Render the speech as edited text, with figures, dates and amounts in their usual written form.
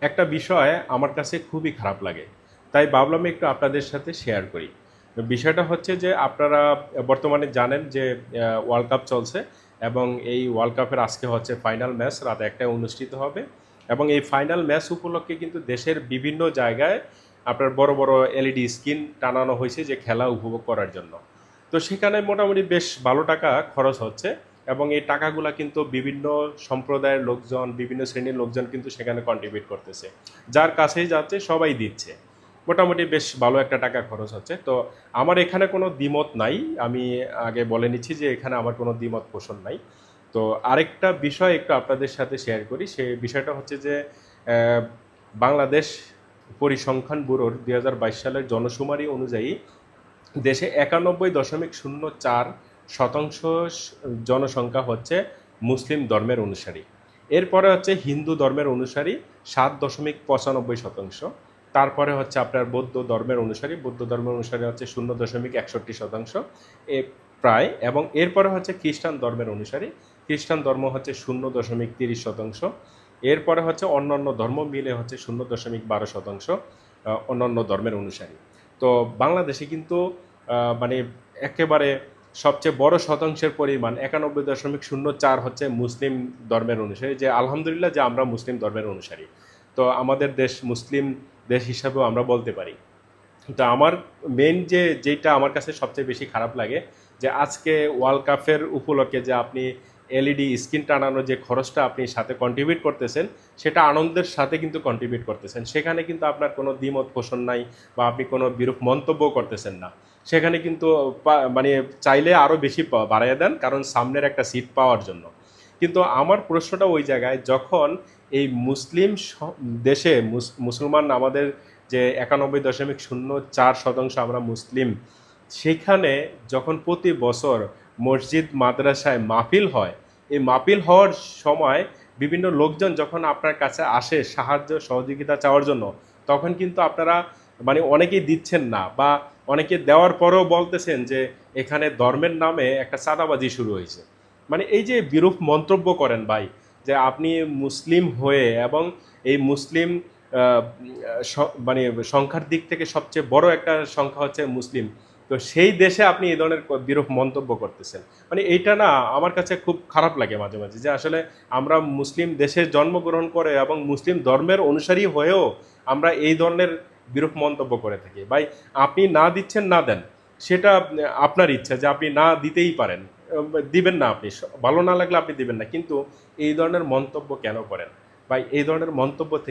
একটা বিষয় আমার কাছে খুবই খারাপ লাগে, তাই ভাবলাম একটু আপনাদের সাথে শেয়ার করি। বিষয়টা হচ্ছে যে আপনারা বর্তমানে জানেন যে ওয়ার্ল্ড কাপ চলছে এবং এই ওয়ার্ল্ড কাপের আজকে হচ্ছে ফাইনাল ম্যাচ, রাত ১টায় অনুষ্ঠিত হবে। এবং এই ফাইনাল ম্যাচ উপলক্ষে কিন্তু দেশের বিভিন্ন জায়গায় আপনার বড় বড় এলইডি স্ক্রিন টানানো হয়েছে যে খেলা উপভোগ করার জন্য। তো সেখানে মোটামুটি বেশ ভালো টাকা খরচ হচ্ছে এবং এই টাকাগুলা কিন্তু বিভিন্ন সম্প্রদায়ের লোকজন, বিভিন্ন শ্রেণীর লোকজন কিন্তু সেখানে কন্ট্রিবিউট করতেছে, যার কাছেই যাচ্ছে সবাই দিচ্ছে। মোটামুটি বেশ ভালো একটা টাকা খরচ হচ্ছে। তো আমার এখানে কোনো দ্বিমত নাই, আমি আগে বলে নিচ্ছি যে এখানে আমার কোনো দ্বিমত পোষণ নাই। তো আরেকটা বিষয় একটু আপনাদের সাথে শেয়ার করি, সে বিষয়টা হচ্ছে যে আহ, বাংলাদেশ পরিসংখ্যান ব্যুরোর ২০২২ সালের জনশুমারি অনুযায়ী দেশে ৯১.০৪% জনসংখ্যা হচ্ছে মুসলিম ধর্মের অনুসারী। এরপরে হচ্ছে হিন্দু ধর্মের অনুসারী ৭.৯৫%। তারপরে হচ্ছে আপনার বৌদ্ধ ধর্মের অনুসারী, হচ্ছে ০.৬১%। এ প্রায়। এবং এরপরে হচ্ছে খ্রিস্টান ধর্মের অনুসারী, খ্রিস্টান ধর্ম হচ্ছে ০.৩০%। এরপরে হচ্ছে অন্যান্য ধর্ম মিলে হচ্ছে ০.১২% অন্যান্য ধর্মের অনুসারী। তো বাংলাদেশে কিন্তু মানে একেবারে সবচেয়ে বড় শতাংশের পরিমাণ ৯১.০৪ হচ্ছে মুসলিম ধর্মের অনুসারী, যে আলহামদুলিল্লাহ যে আমরা মুসলিম ধর্মের অনুসারী। তো আমাদের দেশ মুসলিম দেশ হিসাবেও আমরা বলতে পারি। তো আমার মেন যেটা আমার কাছে সবচেয়ে বেশি খারাপ লাগে, যে আজকে ওয়ার্ল্ড কাপের উপলক্ষে যে আপনি এলইডি স্ক্রিন টানানোর যে খরচটা আপনি সাথে কন্ট্রিবিউট করতেছেন, সেটা আনন্দের সাথে কিন্তু কন্ট্রিবিউট করতেছেন, সেখানে কিন্তু আপনার কোনো দ্বিমত পোষণ নাই বা আপনি কোনো বিরূপ মন্তব্য করতেছেন না। সেখানে কিন্তু মানে চাইলে আরও বেশি বাড়াইয়া দেন, কারণ সামনের একটা সিট পাওয়ার জন্য। কিন্তু আমার প্রশ্নটা ওই জায়গায়, যখন এই মুসলিম দেশে মুসলমান আমাদের যে ৯১.০৪% আমরা মুসলিম, সেখানে যখন প্রতি বছর মসজিদ মাদ্রাসায় মাহফিল হয়, এই মাহফিল হওয়ার সময় বিভিন্ন লোকজন যখন আপনার কাছে আসে সাহায্য সহযোগিতা চাওয়ার জন্য, তখন কিন্তু আপনারা মানে অনেকেই দিচ্ছেন না, বা অনেকে দেওয়ার পরেও বলতেছেন যে এখানে ধর্মের নামে একটা চাঁদাবাজি শুরু হয়েছে। মানে এই যে বিরূপ মন্তব্য করেন ভাই, যে আপনি মুসলিম হয়ে এবং এই মুসলিম মানে সংখ্যার দিক থেকে সবচেয়ে বড় একটা সংখ্যা হচ্ছে মুসলিম, তো সেই দেশে আপনি এই ধরনের বিরূপ মন্তব্য করতেছেন। মানে এইটা না আমার কাছে খুব খারাপ লাগে মাঝে মাঝে, যে আসলে আমরা মুসলিম দেশে জন্মগ্রহণ করে এবং মুসলিম ধর্মের অনুসারী হয়েও আমরা এই ধরনের বিরূপ মন্তব্য করে থাকি। ভাই, আপনি না দিচ্ছেন, না দেন, সেটা আপনার ইচ্ছা, যে আপনি না দিতেই পারেন, দিবেন না, আপনি ভালো না লাগলে আপনি দিবেন না, কিন্তু এই ধরনের মন্তব্য কেন করেন ভাই? এই ধরনের মন্তব্য থেকে